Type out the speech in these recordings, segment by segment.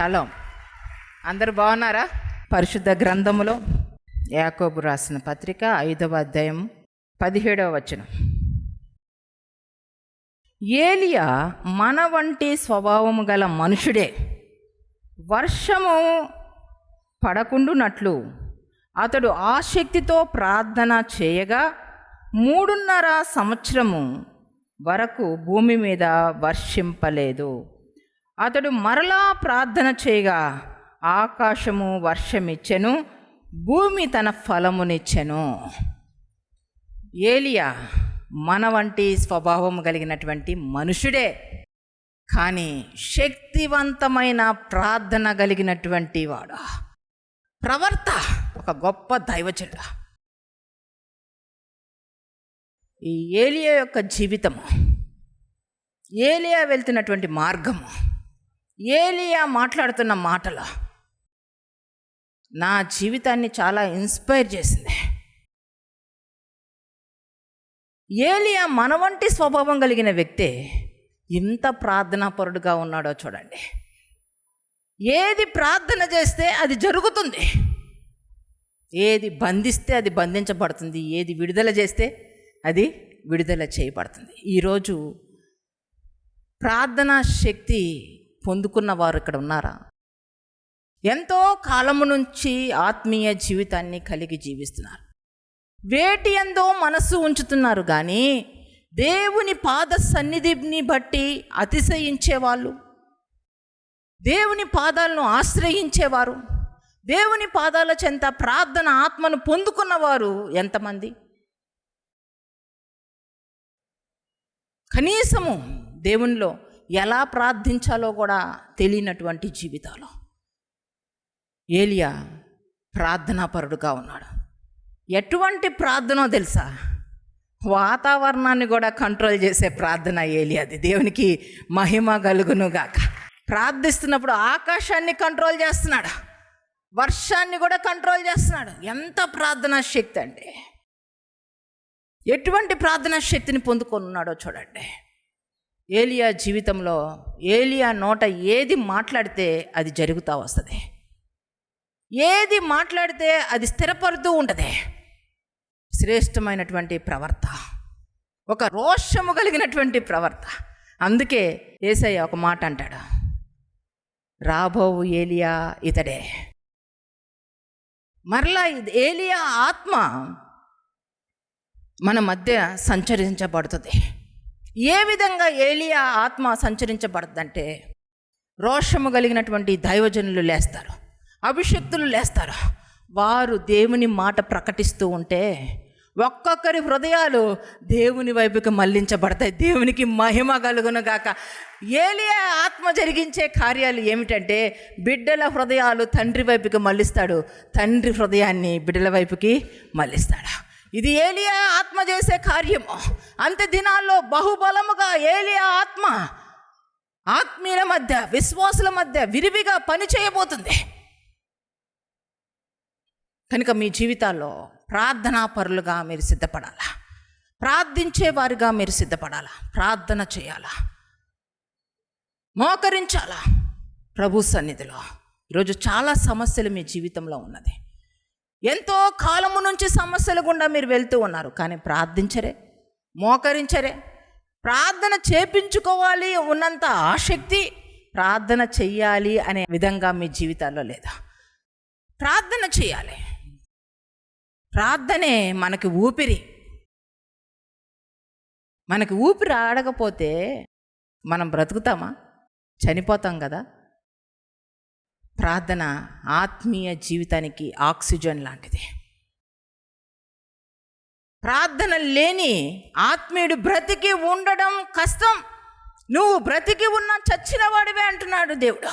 Shalom. అందరూ బాగున్నారా? పరిశుద్ధ గ్రంథములో యాకోబు రాసిన పత్రిక 5వ అధ్యాయం 17వ వచనం. ఏలియా మన వంటి స్వభావము గల మనుషుడే. వర్షము పడకుండునట్లు అతడు ఆసక్తితో ప్రార్థన చేయగా 3.5 సంవత్సరము వరకు భూమి మీద వర్షింపలేదు. అతడు మరలా ప్రార్థన చేయగా ఆకాశము వర్షమిచ్చెను, భూమి తన ఫలమునిచ్చెను. ఏలియా మన వంటి స్వభావం కలిగినటువంటి మనుషుడే, కానీ శక్తివంతమైన ప్రార్థన కలిగినటువంటి వాడు, ప్రవర్త, ఒక గొప్ప దైవజనుడు. ఈ ఏలియా యొక్క జీవితము, ఏలియా వెళ్తున్నటువంటి మార్గము, ఏలియా మాట్లాడుతున్న మాటలు నా జీవితాన్ని చాలా ఇన్స్పైర్ చేసింది. ఏలియా మన వంటి స్వభావం కలిగిన వ్యక్తే ఎంత ప్రార్థనాపరుడుగా ఉన్నాడో చూడండి. ఏది ప్రార్థన చేస్తే అది జరుగుతుంది, ఏది బంధిస్తే అది బంధించబడుతుంది, ఏది విడుదల చేస్తే అది విడుదల చేయబడుతుంది. ఈరోజు ప్రార్థనా శక్తి పొందుకున్న వారు ఇక్కడ ఉన్నారా? ఎంతో కాలము నుంచి ఆత్మీయ జీవితాన్ని కలిగి జీవిస్తున్నారు, వేటి ఎందో మనస్సు ఉంచుతున్నారు, కానీ దేవుని పాద సన్నిధిని బట్టి అతిశయించేవాళ్ళు, దేవుని పాదాలను ఆశ్రయించేవారు, దేవుని పాదాల చెంత ప్రార్థన ఆత్మను పొందుకున్నవారు ఎంతమంది? కనీసము దేవునిలో ఎలా ప్రార్థించాలో కూడా తెలియనటువంటి జీవితాలు. ఏలియా ప్రార్థనాపరుడుగా ఉన్నాడు. ఎటువంటి ప్రార్థనో తెలుసా? వాతావరణాన్ని కూడా కంట్రోల్ చేసే ప్రార్థన ఏలియాది. దేవునికి మహిమ కలుగునుగాక. ప్రార్థిస్తున్నప్పుడు ఆకాశాన్ని కంట్రోల్ చేస్తున్నాడు, వర్షాన్ని కూడా కంట్రోల్ చేస్తున్నాడు. ఎంత ప్రార్థనా శక్తి అంటే! ఎటువంటి ప్రార్థనా శక్తిని పొందుకున్నాడో చూడండి. ఏలియా జీవితంలో ఏలియా నోట ఏది మాట్లాడితే అది జరుగుతూ వస్తుంది, ఏది మాట్లాడితే అది స్థిరపడుతూ ఉంటుంది. శ్రేష్టమైనటువంటి ప్రవర్త, ఒక రోషము కలిగినటువంటి ప్రవర్త. అందుకే యేసయ్య ఒక మాట అంటాడు, రాబోవు ఏలియా ఇతడే. మరలా ఏలియా ఆత్మ మన మధ్య సంచరించబడుతుంది. ఏ విధంగా ఏలియా ఆత్మ సంచరించబడుతుందంటే, రోషము కలిగినటువంటి దైవజనులు లేస్తారు, అభిషక్తులు లేస్తారు. వారు దేవుని మాట ప్రకటిస్తూ ఉంటే ఒక్కొక్కరి హృదయాలు దేవుని వైపుకి మళ్లించబడతాయి. దేవునికి మహిమ కలుగునుగాక. ఏలియా ఆత్మ జరిగించే కార్యాలు ఏమిటంటే, బిడ్డల హృదయాలు తండ్రి వైపుకి మళ్లిస్తాడు, తండ్రి హృదయాన్ని బిడ్డల వైపుకి మళ్లిస్తాడు. ఇది ఏలియా ఆత్మ చేసే కార్యము. అంత్య దినాల్లో బహుబలముగా ఏలియా ఆత్మ ఆత్మీయుల మధ్య, విశ్వాసుల మధ్య విరివిగా పని చేయబోతుంది. కనుక మీ జీవితాల్లో ప్రార్థనా పరులుగా మీరు సిద్ధపడాలా, ప్రార్థించే వారిగా మీరు సిద్ధపడాలా, ప్రార్థన చేయాలా, మోకరించాలా ప్రభు సన్నిధిలో. ఈరోజు చాలా సమస్యలు మీ జీవితంలో ఉన్నది. ఎంతో కాలము నుంచి సమస్యల గుండా మీరు వెళ్తూ ఉన్నారు, కానీ ప్రార్థించరే, మోకరించరే. ప్రార్థన చేపించుకోవాలి ఉన్నంత ఆసక్తి ప్రార్థన చెయ్యాలి అనే విధంగా మీ జీవితాల్లో లేదా? ప్రార్థన చేయాలి. ప్రార్థనే మనకి ఊపిరి. మనకి ఊపిరి ఆడకపోతే మనం బ్రతుకుతామా? చనిపోతాం కదా. ప్రార్థన ఆత్మీయ జీవితానికి ఆక్సిజన్ లాంటిది. ప్రార్థన లేని ఆత్మీయుడు బ్రతికి ఉండడం కష్టం. నువ్వు బ్రతికి ఉన్నా చచ్చిన వాడివే అంటున్నాడు దేవుడు.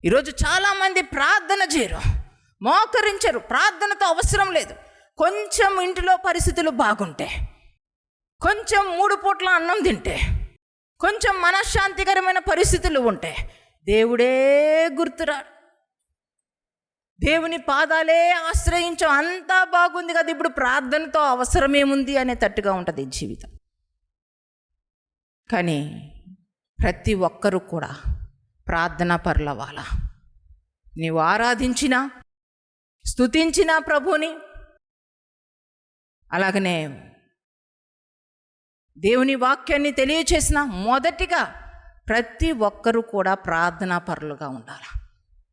ఈరోజు చాలామంది ప్రార్థన చేయరు, మోకరించరు. ప్రార్థనతో అవసరం లేదు. కొంచెం ఇంటిలో పరిస్థితులు బాగుంటే, కొంచెం 3 పూట్ల అన్నం తింటే, కొంచెం మనశ్శాంతికరమైన పరిస్థితులు ఉంటే దేవుడే గుర్తురాడు. దేవుని పాదాలే ఆశ్రయించు, అంతా బాగుంది కదా, ఇప్పుడు ప్రార్థనతో అవసరమేముంది అనే తట్టుగా ఉంటుంది జీవితం. కానీ ప్రతి ఒక్కరూ కూడా ప్రార్థనా పరులవ్వాలా. నీవు ఆరాధించినా స్తుతించినా ప్రభుని, అలాగనే దేవుని వాక్యాన్ని తెలియచేసిన మొదటిగా ప్రతి ఒక్కరూ కూడా ప్రార్థనా పరులుగా ఉండాలి.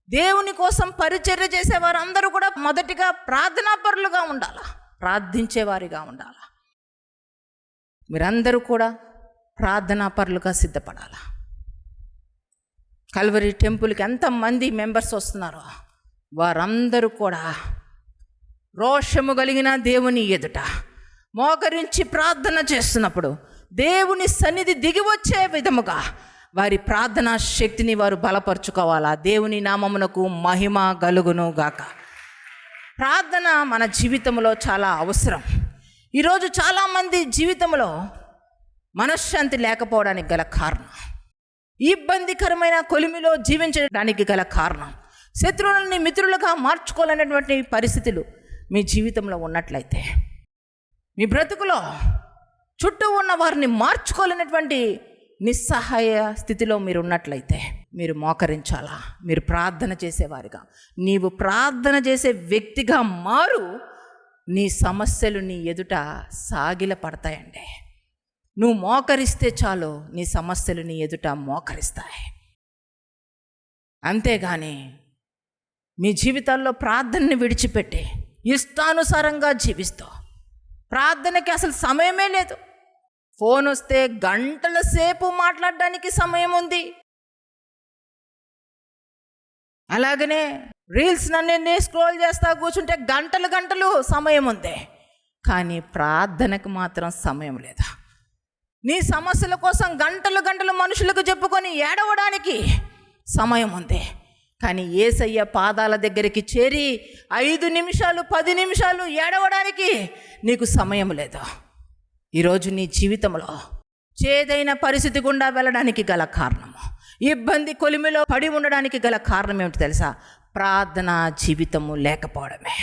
దేవుని కోసం పరిచర్య చేసేవారు అందరూ కూడా మొదటిగా ప్రార్థనా పరులుగా ఉండాలి, ప్రార్థించేవారిగా ఉండాలి. మీరందరూ కూడా ప్రార్థనా పరులుగా సిద్ధపడాలి. కల్వరి టెంపుల్కి ఎంతమంది మెంబర్స్ వస్తున్నారో వారందరూ కూడా రోషము కలిగిన దేవుని ఎదుట మోకరించి ప్రార్థన చేస్తున్నప్పుడు దేవుని సన్నిధి దిగి వచ్చే విధముగా వారి ప్రార్థనా శక్తిని వారు బలపరుచుకోవాలా. దేవుని నామమునకు మహిమ కలుగును గాక. ప్రార్థన మన జీవితంలో చాలా అవసరం. ఈరోజు చాలామంది జీవితంలో మనశ్శాంతి లేకపోవడానికి గల కారణం, ఇబ్బందికరమైన కొలిమిలో జీవించడానికి గల కారణం, శత్రువులని మిత్రులుగా మార్చుకోవాలనేటువంటి పరిస్థితులు మీ జీవితంలో ఉన్నట్లయితే, మీ బ్రతుకులో చుట్టూ ఉన్న వారిని మార్చుకోవాలనేటువంటి నిస్సహాయ స్థితిలో మీరు ఉన్నట్లయితే మీరు మోకరించాలా. మీరు ప్రార్థన చేసేవారిగా, నీవు ప్రార్థన చేసే వ్యక్తిగా మారు. నీ సమస్యలు నీ ఎదుట సాగిల పడతాయండి. నువ్వు మోకరిస్తే చాలు, నీ సమస్యలు నీ ఎదుట మోకరిస్తాయి. అంతేగాని మీ జీవితాల్లో ప్రార్థనని విడిచిపెట్టి ఇష్టానుసారంగా జీవిస్తూ, ప్రార్థనకి అసలు సమయమే లేదు. ఫోన్ వస్తే గంటల సేపు మాట్లాడడానికి సమయం ఉంది. అలాగనే రీల్స్ నన్ను స్క్రోల్ చేస్తా కూర్చుంటే గంటలు గంటలు సమయం ఉంది, కానీ ప్రార్థనకు మాత్రం సమయం లేదా. నీ సమస్యల కోసం గంటలు గంటలు మనుషులకు చెప్పుకొని ఏడవడానికి సమయం ఉంది, కానీ యేసయ్య పాదాల దగ్గరికి చేరి 5 నిమిషాలు 10 నిమిషాలు ఏడవడానికి నీకు సమయం లేదు. ఈరోజు నీ జీవితంలో చేదైన పరిస్థితి గుండా వెళ్ళడానికి గల కారణము, ఇబ్బంది కొలిమిలో పడి ఉండడానికి గల కారణం ఏమిటి తెలుసా? ప్రార్థనా జీవితము లేకపోవడమే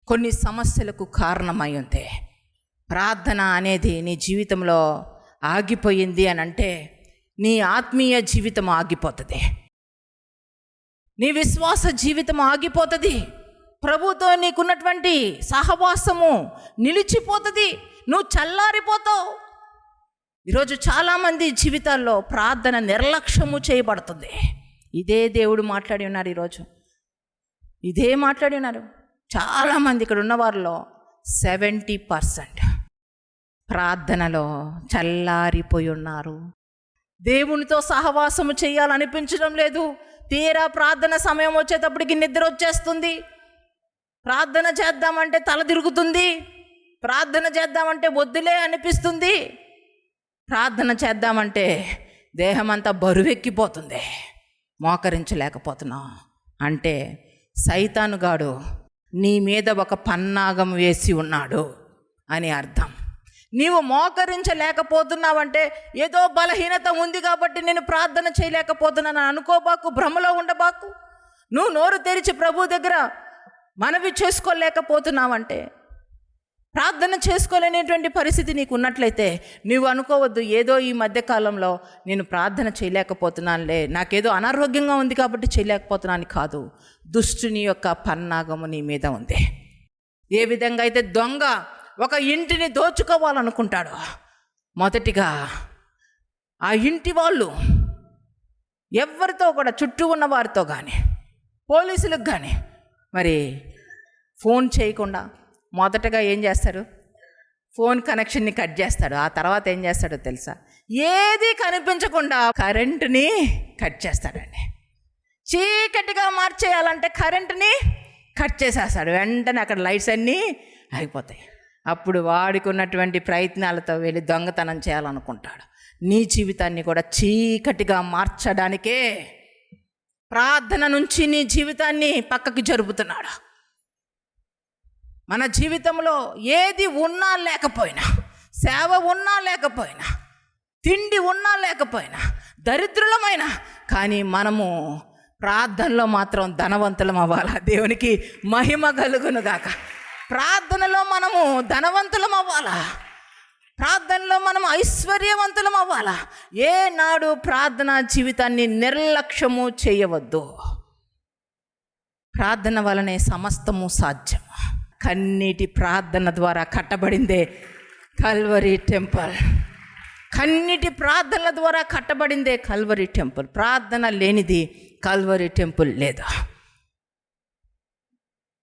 కొన్ని సమస్యలకు కారణమై ఉంది. ప్రార్థన అనేది నీ జీవితంలో ఆగిపోయింది అని అంటే నీ ఆత్మీయ జీవితం ఆగిపోతుంది, నీ విశ్వాస జీవితం ఆగిపోతుంది, ప్రభుతో నీకున్నటువంటి సహవాసము నిలిచిపోతుంది, నువ్వు చల్లారిపోతావు. ఈరోజు చాలామంది జీవితాల్లో ప్రార్థన నిర్లక్ష్యము చేయబడుతుంది. ఇదే దేవుడు మాట్లాడి ఉన్నారు. ఈరోజు ఇదే మాట్లాడి ఉన్నారు. చాలామంది ఇక్కడ ఉన్న వారిలో 70% ప్రార్థనలో చల్లారిపోయి ఉన్నారు. దేవునితో సహవాసము చేయాలనిపించడం లేదు. తీరా ప్రార్థన సమయం వచ్చేటప్పటికి నిద్ర వచ్చేస్తుంది. ప్రార్థన చేద్దామంటే తల తిరుగుతుంది. ప్రార్థన చేద్దామంటే వద్దులే అనిపిస్తుంది. ప్రార్థన చేద్దామంటే దేహం అంతా బరువెక్కిపోతుంది, మోకరించలేకపోతున్నాం. అంటే సైతానుగాడు నీ మీద ఒక పన్నాగం వేసి ఉన్నాడు అని అర్థం. నీవు మోకరించలేకపోతున్నావంటే ఏదో బలహీనత ఉంది కాబట్టి నేను ప్రార్థన చేయలేకపోతున్నాను అనుకోబాకు, భ్రమలో ఉండబాకు. నువ్వు నోరు తెరిచి ప్రభు దగ్గర మనవి చేసుకోలేకపోతున్నావంటే, ప్రార్థన చేసుకోలేనటువంటి పరిస్థితి నీకు ఉన్నట్లయితే నువ్వు అనుకోవద్దు ఏదో ఈ మధ్యకాలంలో నేను ప్రార్థన చేయలేకపోతున్నానులే, నాకేదో అనారోగ్యంగా ఉంది కాబట్టి చేయలేకపోతున్నాను. కాదు, దుష్టుని యొక్క పన్నాగము నీ మీద ఉంది. ఏ విధంగా అయితే దొంగ ఒక ఇంటిని దోచుకోవాలనుకుంటాడు, మొదటిగా ఆ ఇంటి వాళ్ళు ఎవరితో కూడా, చుట్టూ ఉన్న వారితో కానీ పోలీసులకు కానీ మరి ఫోన్ చేయకుండా మొదటగా ఏం చేస్తాడు? ఫోన్ కనెక్షన్ని కట్ చేస్తాడు. ఆ తర్వాత ఏం చేస్తాడో తెలుసా? ఏది కనిపించకుండా కరెంటుని కట్ చేస్తాడండి. చీకటిగా మార్చేయాలంటే కరెంటుని కట్ చేసేస్తాడు. వెంటనే అక్కడ లైట్స్ అన్నీ ఆగిపోతాయి. అప్పుడు వాడికి ఉన్నటువంటి ప్రయత్నాలతో వెళ్ళి దొంగతనం చేయాలనుకుంటాడు. నీ జీవితాన్ని కూడా చీకటిగా మార్చడానికే ప్రార్థన నుంచి నీ జీవితాన్ని పక్కకి జరుపుతున్నాడు. మన జీవితంలో ఏది ఉన్నా లేకపోయినా, సేవ ఉన్నా లేకపోయినా, తిండి ఉన్నా లేకపోయినా, దరిద్రులమైన కానీ మనము ప్రార్థనలో మాత్రం ధనవంతులం అవ్వాలా. దేవునికి మహిమ కలుగును గాక. ప్రార్థనలో మనము ధనవంతులం అవ్వాలా. ప్రార్థనలో మనం ఐశ్వర్యవంతులం అవ్వాలా. ఏనాడు ప్రార్థనా జీవితాన్ని నిర్లక్ష్యము చేయవద్దు. ప్రార్థన వలనే సమస్తము సాధ్యం. కన్నీటి ప్రార్థన ద్వారా కట్టబడిందే కల్వరీ టెంపుల్. కన్నీటి ప్రార్థనల ద్వారా కట్టబడిందే కల్వరీ టెంపుల్. ప్రార్థన లేనిది కల్వరీ టెంపుల్ లేదు.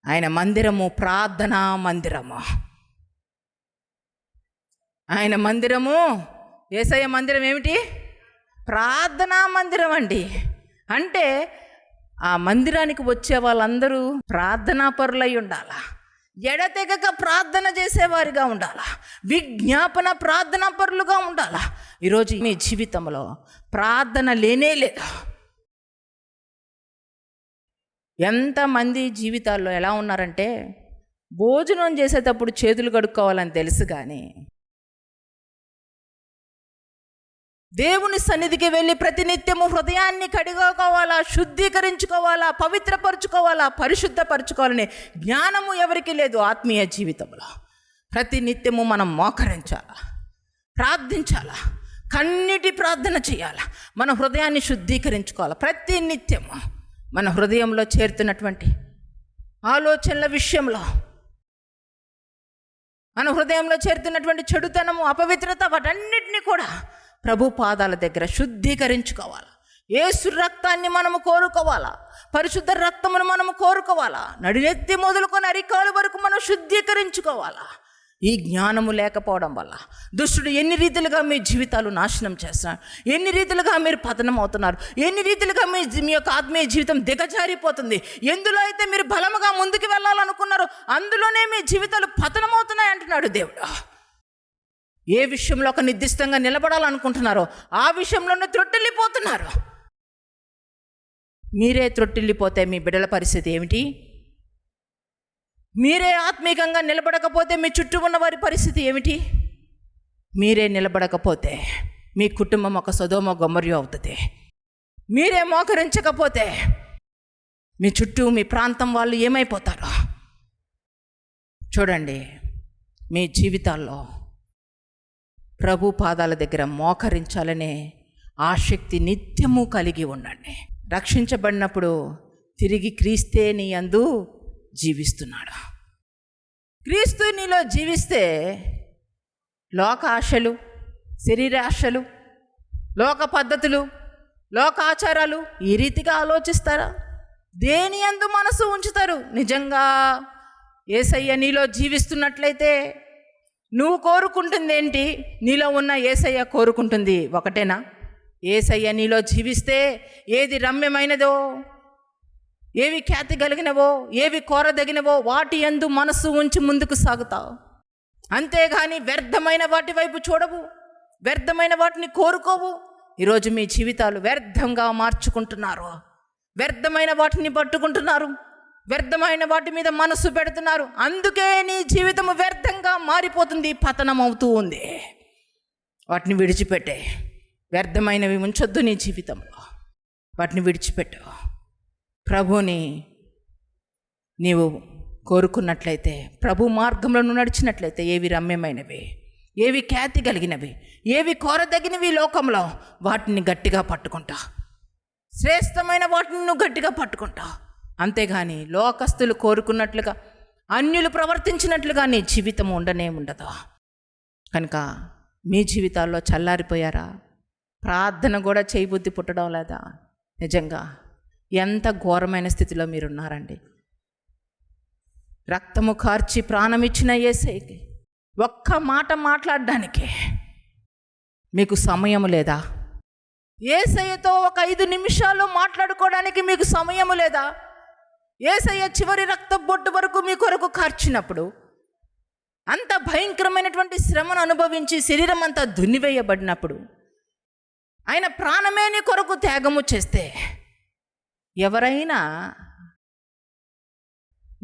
ఆయన మందిరము ప్రార్థనా మందిరము. ఆయన మందిరము, యేసయ్య మందిరం ఏమిటి? ప్రార్థనా మందిరం అండి. అంటే ఆ మందిరానికి వచ్చే వాళ్ళందరూ ప్రార్థనా పరులై ఉండాలా, ఎడతెగక ప్రార్థన చేసేవారిగా ఉండాలా, విజ్ఞాపన ప్రార్థనా పరులుగా ఉండాలా. ఈరోజు మీ జీవితంలో ప్రార్థన లేనే లేదు. ఎంతమంది జీవితాల్లో ఎలా ఉన్నారంటే భోజనం చేసేటప్పుడు చేతులు కడుక్కోవాలని తెలుసు, కానీ దేవుని సన్నిధికి వెళ్ళి ప్రతినిత్యము హృదయాన్ని కడుగోవాలా, శుద్ధీకరించుకోవాలా, పవిత్రపరచుకోవాలా, పరిశుద్ధపరచుకోవాలనే జ్ఞానము ఎవరికి లేదు. ఆత్మీయ జీవితంలో ప్రతినిత్యము మనం మోకరించాలా, ప్రార్థించాలా, కన్నీటి ప్రార్థన చేయాలా, మన హృదయాన్ని శుద్ధీకరించుకోవాలా. ప్రతినిత్యము మన హృదయంలో చేరుతున్నటువంటి ఆలోచనల విషయంలో, మన హృదయంలో చేరుతున్నటువంటి చెడుతనము, అపవిత్రత, వాటన్నిటినీ కూడా ప్రభు పాదాల దగ్గర శుద్ధీకరించుకోవాలి. యేసు రక్తాన్ని మనము కోరుకోవాలా, పరిశుద్ధ రక్తమును మనము కోరుకోవాలా. నడినెత్తి మొదలుకొని అరికాలు వరకు మనం శుద్ధీకరించుకోవాలా. ఈ జ్ఞానము లేకపోవడం వల్ల దుష్టుడు ఎన్ని రీతిలుగా మీ జీవితాలు నాశనం చేస్తున్నారు, ఎన్ని రీతిలుగా మీరు పతనం అవుతున్నారు, ఎన్ని రీతిలుగా మీ యొక్క ఆత్మీయ జీవితం దిగజారిపోతుంది. ఎందులో అయితే మీరు బలముగా ముందుకు వెళ్ళాలనుకున్నారో అందులోనే మీ జీవితాలు పతనం అవుతున్నాయి అంటున్నాడు దేవుడు. ఏ విషయంలో ఒక నిర్దిష్టంగా నిలబడాలనుకుంటున్నారో ఆ విషయంలోనే త్రొట్టిల్లిపోతున్నారు. మీరే త్రొట్టిల్లిపోతే మీ బిడ్డల పరిస్థితి ఏమిటి? మీరే ఆత్మీయంగా నిలబడకపోతే మీ చుట్టూ ఉన్న వారి పరిస్థితి ఏమిటి? మీరే నిలబడకపోతే మీ కుటుంబం ఒక సొదొమ గొమొర్రా అవుతుంది. మీరే మోకరించకపోతే మీ చుట్టూ మీ ప్రాంతం వాళ్ళు ఏమైపోతారో చూడండి. మీ జీవితాల్లో ప్రభు పాదాల దగ్గర మోకరించాలనే ఆసక్తి నిత్యము కలిగి ఉండండి. రక్షించబడినప్పుడు తిరిగి క్రీస్తే నీ యందు జీవిస్తున్నాడు. క్రీస్తు నీలో జీవిస్తే లోక ఆశలు, శరీరాశలు, లోక పద్ధతులు, లోక ఆచారాలు ఈ రీతిగా ఆలోచిస్తారా? దేని యందు మనసు ఉంచుతారు? నిజంగా యేసయ్య నీలో జీవిస్తున్నట్లయితే నువ్వు కోరుకుంటుంది ఏంటి? నీలో ఉన్న యేసయ్య కోరుకుంటుంది ఒకటేనా? యేసయ్య నీలో జీవిస్తే ఏది రమ్యమైనదో, ఏవి ఖ్యాతి కలిగినవో, ఏవి కోరదగినవో వాటి యందు మనస్సు ఉంచి ముందుకు సాగుతావు. అంతేగాని వ్యర్థమైన వాటి వైపు చూడవు, వ్యర్థమైన వాటిని కోరుకోవు. ఈరోజు మీ జీవితాలు వ్యర్థంగా మార్చుకుంటున్నారు, వ్యర్థమైన వాటిని పట్టుకుంటున్నారు, వ్యర్థమైన వాటి మీద మనస్సు పెడుతున్నారు. అందుకే నీ జీవితం వ్యర్థంగా మారిపోతుంది, పతనం అవుతూ ఉంది. వాటిని విడిచిపెట్టే, వ్యర్థమైనవి ఉంచొద్దు నీ జీవితంలో. వాటిని విడిచిపెట్టు. ప్రభుని నీవు కోరుకున్నట్లయితే, ప్రభు మార్గంలో నడిచినట్లయితే ఏవి రమ్యమైనవి, ఏవి ఖ్యాతి కలిగినవి, ఏవి కోరదగినవి లోకంలో వాటిని గట్టిగా పట్టుకుంటా. శ్రేష్టమైన వాటిని నువ్వు గట్టిగా పట్టుకుంటా. అంతేగాని లోకస్తులు కోరుకున్నట్లుగా, అన్యులు ప్రవర్తించినట్లుగా నీ జీవితం ఉండనే ఉండదు. కనుక మీ జీవితాల్లో చల్లారిపోయారా? ప్రార్థన కూడా చేయబుద్ధి పుట్టడం లేదా? నిజంగా ఎంత ఘోరమైన స్థితిలో మీరున్నారండి. రక్తము కార్చి ప్రాణమిచ్చిన యేసయ్యకి ఒక్క మాట మాట్లాడడానికి మీకు సమయం లేదా? యేసయ్యతో ఒక 5 నిమిషాలు మాట్లాడుకోవడానికి మీకు సమయము లేదా? యేసయ్య చివరి రక్త బొట్టు వరకు మీ కొరకు కార్చినప్పుడు, అంత భయంకరమైనటువంటి శ్రమను అనుభవించి శరీరం అంతా దున్నివేయబడినప్పుడు, ఆయన ప్రాణమే నీ కొరకు త్యాగము చేస్తే, ఎవరైనా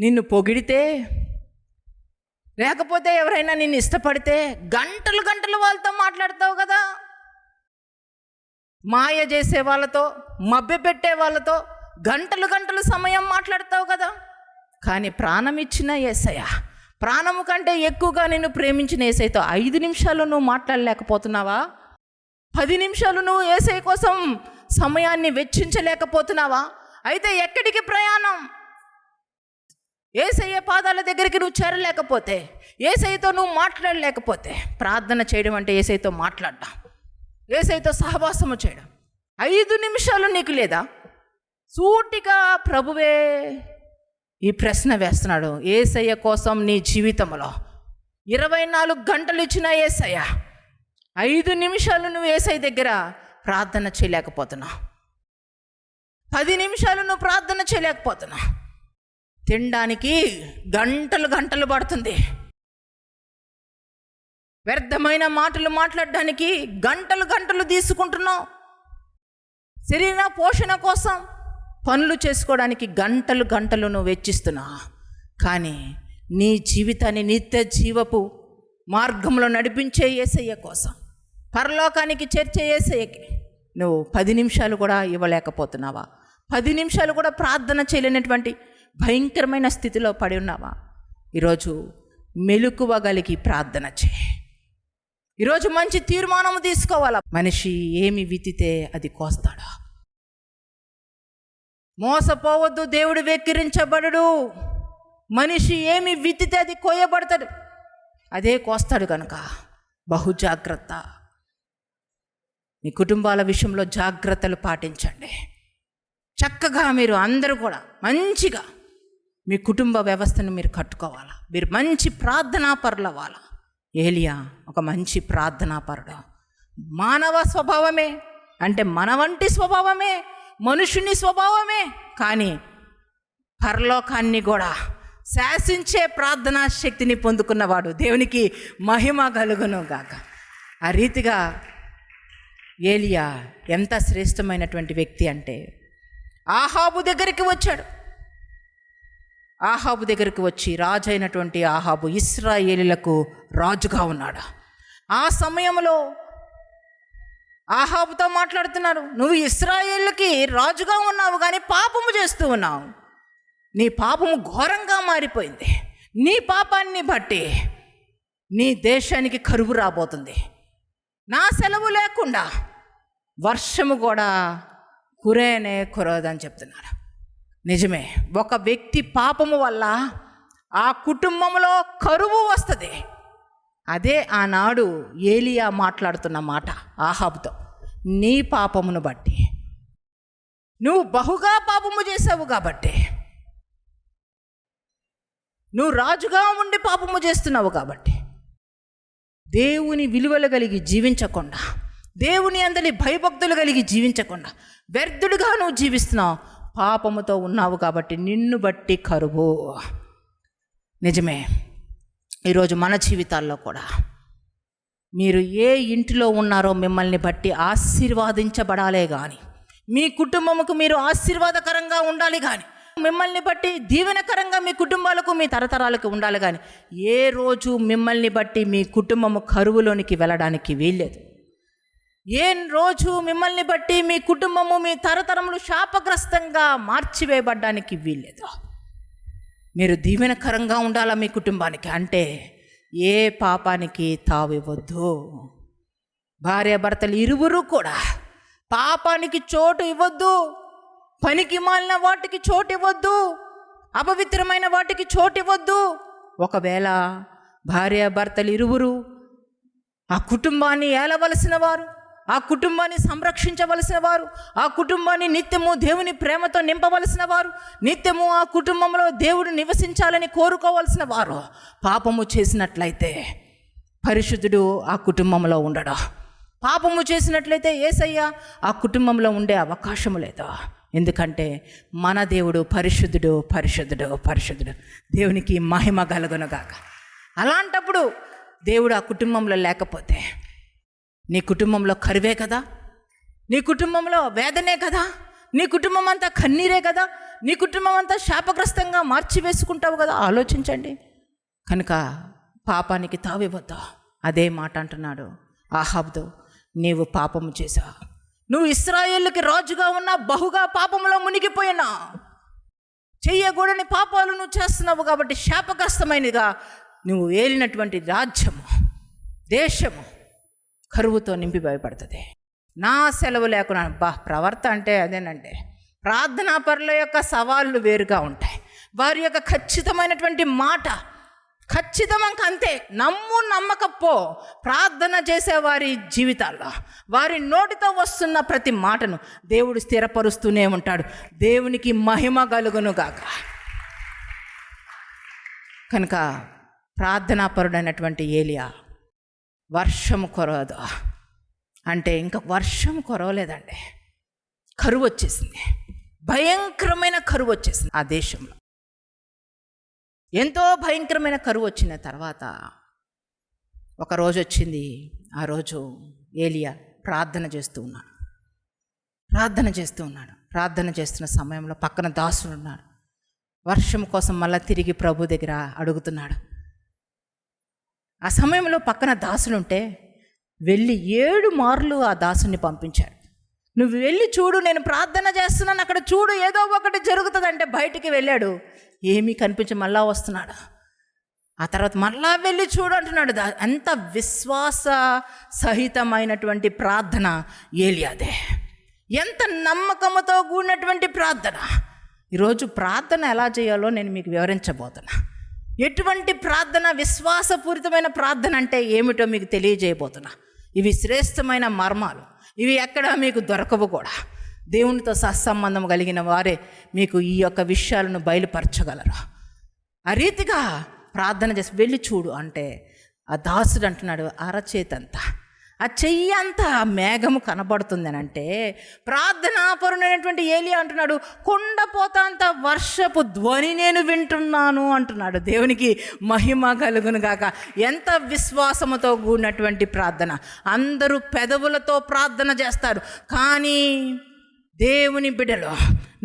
నిన్ను పొగిడితే, లేకపోతే ఎవరైనా నిన్ను ఇష్టపడితే గంటలు గంటలు వాళ్ళతో మాట్లాడతావు కదా. మాయ చేసే వాళ్ళతో, మభ్యపెట్టే వాళ్ళతో గంటలు గంటలు సమయం మాట్లాడతావు కదా. కానీ ప్రాణం ఇచ్చిన యేసయ్య, ప్రాణము కంటే ఎక్కువగా నిన్ను ప్రేమించిన యేసయ్యతో 5 నిమిషాలు నువ్వు మాట్లాడలేకపోతున్నావా? 10 నిమిషాలు నువ్వు యేసయ్య కోసం సమయాన్ని వెచ్చించలేకపోతున్నావా? అయితే ఎక్కడికి ప్రయాణం? యేసయ్య పాదాల దగ్గరికి నువ్వు చేరలేకపోతే, యేసయ్యతో నువ్వు మాట్లాడలేకపోతే, ప్రార్థన చేయడం అంటే యేసయ్యతో మాట్లాడడం, యేసయ్యతో సహవాసము చేయడం. 5 నిమిషాలు నీకు లేదా? సూటిగా ప్రభువే ఈ ప్రశ్న వేస్తున్నాడు. యేసయ్య కోసం నీ జీవితంలో 24 గంటలు ఇచ్చిన యేసయ్య, 5 నిమిషాలు నువ్వు యేసయ్య దగ్గర ప్రార్థన చేయలేకపోతున్నావు. 10 నిమిషాలు నువ్వు ప్రార్థన చేయలేకపోతున్నావు. తినడానికి గంటలు పడుతుంది. వ్యర్థమైన మాటలు మాట్లాడడానికి గంటలు తీసుకుంటున్నావు. శరీర పోషణ కోసం పనులు చేసుకోవడానికి గంటలు నువ్వు వెచ్చిస్తున్నావు. కానీ నీ జీవితాన్ని నిత్య జీవపు మార్గంలో నడిపించే యేసయ్య కోసం, పరలోకానికి చేర్చే యేసయ్యకి నువ్వు 10 నిమిషాలు కూడా ఇవ్వలేకపోతున్నావా? 10 నిమిషాలు కూడా ప్రార్థన చేయలేనటువంటి భయంకరమైన స్థితిలో పడి ఉన్నావా? ఈరోజు మెలకువగలిగి ప్రార్థన చేయి. ఈరోజు మంచి తీర్మానం తీసుకోవాలా. మనిషి ఏమి విత్తితే అది కోస్తాడు. మోసపోవద్దు, దేవుడు వెక్కిరించబడడు. మనిషి ఏమి విత్తితే అది కోయబడతాడు, అదే కోస్తాడు. కనుక బహుజాగ్రత్త. మీ కుటుంబాల విషయంలో జాగ్రత్తలు పాటించండి. చక్కగా మీరు అందరూ కూడా మంచిగా మీ కుటుంబ వ్యవస్థను మీరు కట్టుకోవాలా. మీరు మంచి ప్రార్థనాపరులు అవ్వాలా. ఏలియా ఒక మంచి ప్రార్థనాపరుడు. మానవ స్వభావమే, అంటే మన వంటి స్వభావమే, మనుషుని స్వభావమే, కానీ పరలోకాన్ని కూడా శాసించే ప్రార్థనా శక్తిని పొందుకున్నవాడు. దేవునికి మహిమ కలుగును గాక. ఆ రీతిగా ఏలియా ఎంత శ్రేష్టమైనటువంటి వ్యక్తి అంటే, ఆహాబు దగ్గరికి వచ్చాడు. ఆహాబు దగ్గరికి వచ్చి, రాజు అయినటువంటి ఆహాబు ఇశ్రాయేలీలకు రాజుగా ఉన్నాడు. ఆ సమయంలో ఆహాబుతో మాట్లాడుతున్నాడు. నువ్వు ఇశ్రాయేలుకి రాజుగా ఉన్నావు, కానీ పాపము చేస్తూ ఉన్నావు. నీ పాపము ఘోరంగా మారిపోయింది. నీ పాపాన్ని బట్టి నీ దేశానికి కరువు రాబోతుంది. నా సెలవు లేకుండా వర్షము కూడా కురేనే కురవదని చెప్తున్నాడు. నిజమే, ఒక వ్యక్తి పాపము వల్ల ఆ కుటుంబంలో కరువు వస్తుంది. అదే ఆనాడు ఏలియా మాట్లాడుతున్న మాట ఆహాబుతో. నీ పాపమును బట్టి, నువ్వు బహుగా పాపము చేసావు కాబట్టి, నువ్వు రాజుగా ఉండి పాపము చేస్తున్నావు కాబట్టి, దేవుని విలువలు కలిగి జీవించకుండా, దేవుని అందరి భయభక్తులు కలిగి జీవించకుండా వ్యర్థుడిగా నువ్వు జీవిస్తున్నావు. పాపముతో ఉన్నావు కాబట్టి నిన్ను బట్టి కరువు. నిజమే, ఈరోజు మన జీవితాల్లో కూడా మీరు ఏ ఇంటిలో ఉన్నారో మిమ్మల్ని బట్టి ఆశీర్వాదించబడాలే కానీ, మీ కుటుంబముకు మీరు ఆశీర్వాదకరంగా ఉండాలి కానీ, మిమ్మల్ని బట్టి దీవెనకరంగా మీ కుటుంబాలకు, మీ తరతరాలకు ఉండాలి కానీ, ఏ రోజు మిమ్మల్ని బట్టి మీ కుటుంబము కరువులోనికి వెళ్ళడానికి వీల్లేదు. ఏ రోజు మిమ్మల్ని బట్టి మీ కుటుంబము, మీ తరతరములు శాపగ్రస్తంగా మార్చివేయబడ్డానికి వీల్లేదు. మీరు దీవెనకరంగా ఉండాలా మీ కుటుంబానికి. అంటే ఏ పాపానికి తావివ్వద్దు. భార్యాభర్తలు ఇరువురు కూడా పాపానికి చోటు ఇవ్వద్దు. పనికి మాలిన వాటికి చోటు ఇవ్వద్దు. అపవిత్రమైన వాటికి చోటు ఇవ్వద్దు. ఒకవేళ భార్యాభర్తలు ఇరువురు ఆ కుటుంబాన్ని ఏలవలసిన వారు, ఆ కుటుంబాన్ని సంరక్షించవలసిన వారు, ఆ కుటుంబాన్ని నిత్యము దేవుని ప్రేమతో నింపవలసిన వారు, నిత్యము ఆ కుటుంబంలో దేవుడు నివసించాలని కోరుకోవలసిన వారు పాపము చేసినట్లయితే పరిశుద్ధుడు ఆ కుటుంబంలో ఉండడు. పాపము చేసినట్లయితే యేసయ్య ఆ కుటుంబంలో ఉండే అవకాశం లేదు. ఎందుకంటే మన దేవుడు పరిశుద్ధుడు, పరిశుద్ధుడు, పరిశుద్ధుడు. దేవునికి మహిమ కలుగునుగాక. అలాంటప్పుడు దేవుడు ఆ కుటుంబంలో లేకపోతే నీ కుటుంబంలో కరువే కదా, నీ కుటుంబంలో వేదనే కదా, నీ కుటుంబం అంతా కన్నీరే కదా, నీ కుటుంబం అంతా శాపగ్రస్తంగా మార్చివేసుకుంటావు కదా. ఆలోచించండి. కనుక పాపానికి తావివ్వద్దు. అదే మాట అంటున్నాడు ఆహాబుతో, నీవు పాపము చేశావు. నువ్వు ఇశ్రాయేలుకి రాజుగా ఉన్నా బహుగా పాపంలో మునిగిపోయినా, చెయ్యకూడని పాపాలు నువ్వు చేస్తున్నావు కాబట్టి శాపగ్రస్తమైనదిగా నువ్వు ఏలినటువంటి రాజ్యము, దేశము కరువుతో నింపి భయపడుతుంది. నా సెలవు లేకుండా ప్రవర్త అంటే అదేనండి. ప్రార్థనా పరుల యొక్క సవాళ్ళు వేరుగా ఉంటాయి. వారి యొక్క ఖచ్చితమైనటువంటి మాట ఖచ్చితంగా అంతే. నమ్మకపో ప్రార్థన చేసే వారి జీవితాల్లో వారి నోటితో వస్తున్న ప్రతి మాటను దేవుడు స్థిరపరుస్తూనే ఉంటాడు. దేవునికి మహిమ కలుగును గాక. కనుక ప్రార్థనాపరుడైనటువంటి ఏలియా వర్షం కురవదు అంటే ఇంకా వర్షం కురవలేదండి. కరువు వచ్చేసింది, భయంకరమైన కరువు వచ్చేసింది ఆ దేశంలో. ఎంతో భయంకరమైన కరువు వచ్చిన తర్వాత ఒక రోజు వచ్చింది. ఆ రోజు ఏలియా ప్రార్థన చేస్తున్న సమయంలో పక్కన దాసుడు ఉన్నాడు. వర్షం కోసం మళ్ళీ తిరిగి ప్రభు దగ్గర అడుగుతున్నాడు. ఆ సమయంలో పక్కన దాసులుంటే వెళ్ళి 7 మార్లు ఆ దాసుని పంపించాడు. నువ్వు వెళ్ళి చూడు, నేను ప్రార్థన చేస్తున్నాను, అక్కడ చూడు, ఏదో ఒకటి జరుగుతుందంటే బయటికి వెళ్ళాడు. ఏమీ కనిపించి మళ్ళా వస్తున్నాడు. ఆ తర్వాత మళ్ళా వెళ్ళి చూడు అంటున్నాడు. అంత విశ్వాస సహితమైనటువంటి ప్రార్థన ఏలియాదే. ఎంత నమ్మకంతో కూడినటువంటి ప్రార్థన. ఈరోజు ప్రార్థన ఎలా చేయాలో నేను మీకు వివరించబోతున్నా. ఎటువంటి ప్రార్థన, విశ్వాసపూరితమైన ప్రార్థన అంటే ఏమిటో మీకు తెలియజేయబోతున్నా. ఇవి శ్రేష్టమైన మర్మాలు, ఇవి ఎక్కడ మీకు దొరకవు కూడా. దేవునితో సత్సంబంధం కలిగిన వారే మీకు ఈ యొక్క విషయాలను బయలుపరచగలరు. ఆ రీతిగా ప్రార్థన చేసి వెళ్ళి చూడు అంటే ఆ దాసుడు అంటున్నాడు, అరచేతంతా, ఆ చెయ్యి అంతా మేఘము కనబడుతుంది అని అంటే ప్రార్థనాపరుడైనటువంటి ఏలియా అంటున్నాడు, కొండపోతంత వర్షపు ధ్వని నేను వింటున్నాను అంటున్నాడు. దేవునికి మహిమ కలుగును గాక. ఎంత విశ్వాసముతో కూడినటువంటి ప్రార్థన. అందరూ పెదవులతో ప్రార్థన చేస్తారు, కానీ దేవుని బిడ్డలో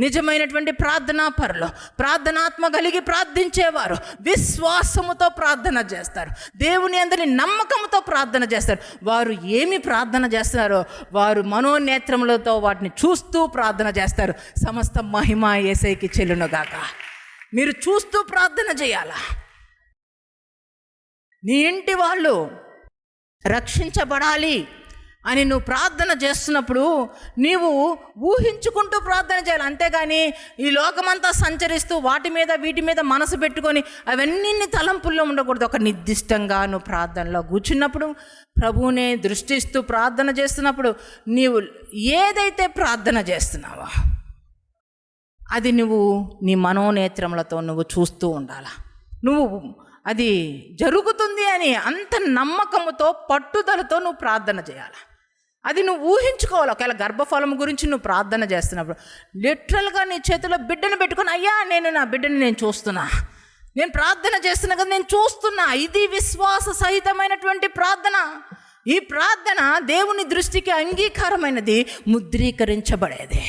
నిజమైనటువంటి ప్రార్థనాపరులు, ప్రార్థనాత్మ కలిగి ప్రార్థించేవారు విశ్వాసముతో ప్రార్థన చేస్తారు. దేవుని అందరి నమ్మకంతో ప్రార్థన చేస్తారు. వారు ఏమి ప్రార్థన చేస్తారో వారు మనోనేత్రములతో వాటిని చూస్తూ ప్రార్థన చేస్తారు. సమస్త మహిమ యేసయ్యకి చెల్లునుగాక. మీరు చూస్తూ ప్రార్థన చేయాలా. నీ ఇంటి వాళ్ళు రక్షించబడాలి అని నువ్వు ప్రార్థన చేస్తున్నప్పుడు నీవు ఊహించుకుంటూ ప్రార్థన చేయాలి. అంతేగాని ఈ లోకమంతా సంచరిస్తూ వాటి మీద వీటి మీద మనసు పెట్టుకొని అవన్నీ తలంపుల్లో ఉండకూడదు. ఒక నిర్దిష్టంగా నువ్వు ప్రార్థనలో కూర్చున్నప్పుడు, ప్రభువునే దృష్టిస్తూ ప్రార్థన చేస్తున్నప్పుడు, నీవు ఏదైతే ప్రార్థన చేస్తున్నావో అది నువ్వు నీ మనోనేత్రములతో నువ్వు చూస్తూ ఉండాలా. నువ్వు అది జరుగుతుంది అని అంత నమ్మకముతో, పట్టుదలతో నువ్వు ప్రార్థన చేయాలి. అది నువ్వు ఊహించుకోవాలి. ఒకవేళ గర్భఫలం గురించి నువ్వు ప్రార్థన చేస్తున్నప్పుడు లిటరల్గా నీ చేతిలో బిడ్డను పెట్టుకొని, అయ్యా నేను నా బిడ్డని నేను చూస్తున్నా, నేను ప్రార్థన చేస్తున్నా కదా, నేను చూస్తున్నా. ఇది విశ్వాస సహితమైనటువంటి ప్రార్థన. ఈ ప్రార్థన దేవుని దృష్టికి అంగీకారమైనది, ముద్రీకరించబడేది.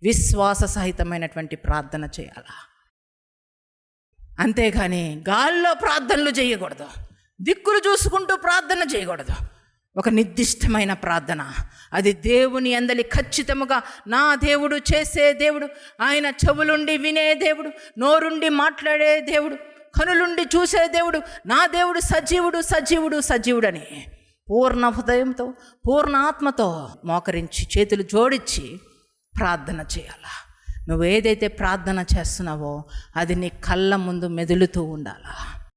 విశ్వాస సహితమైనటువంటి ప్రార్థన చేయాలా. అంతేగాని గాల్లో ప్రార్థనలు చేయకూడదు, దిక్కులు చూసుకుంటూ ప్రార్థన చేయకూడదు. ఒక నిర్దిష్టమైన ప్రార్థన, అది దేవుని అందలి ఖచ్చితముగా నా దేవుడు చేసే దేవుడు, ఆయన చెవులుండి వినే దేవుడు, నోరుండి మాట్లాడే దేవుడు, కనులుండి చూసే దేవుడు, నా దేవుడు సజీవుడు సజీవుడు సజీవుడని పూర్ణ హృదయంతో పూర్ణ ఆత్మతో మోకరించి చేతులు జోడించి ప్రార్థన చేయాలా. నువ్వు ఏదైతే ప్రార్థన చేస్తున్నావో అది నీ కళ్ళ ముందు మెదులుతూ ఉండాలా.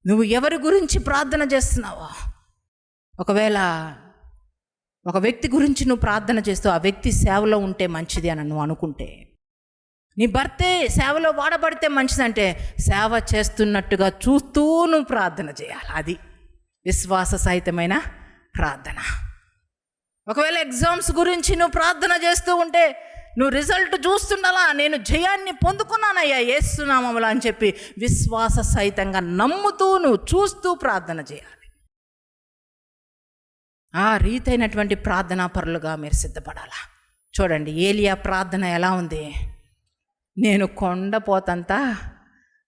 నువ్వు ఎవరి గురించి ప్రార్థన చేస్తున్నావో, ఒకవేళ ఒక వ్యక్తి గురించి నువ్వు ప్రార్థన చేస్తూ ఆ వ్యక్తి సేవలో ఉంటే మంచిది అని నువ్వు అనుకుంటే, నీ భర్తే సేవలో వాడబడితే మంచిదంటే సేవ చేస్తున్నట్టుగా చూస్తూ నువ్వు ప్రార్థన చేయాలి. అది విశ్వాస సహితమైన ప్రార్థన. ఒకవేళ ఎగ్జామ్స్ గురించి నువ్వు ప్రార్థన చేస్తూ ఉంటే నువ్వు రిజల్ట్ చూస్తుండాలా, నేను జయాన్ని పొందుకున్నానయ్యా యేసు నామములో అని చెప్పి విశ్వాస సహితంగా నమ్ముతూ నువ్వు చూస్తూ ప్రార్థన చేయాలి. ఆ రీతైనటువంటి ప్రార్థనా పరులుగా మీరు సిద్ధపడాలా. చూడండి ఏలియా ప్రార్థన ఎలా ఉంది. నేను కొండపోతంతా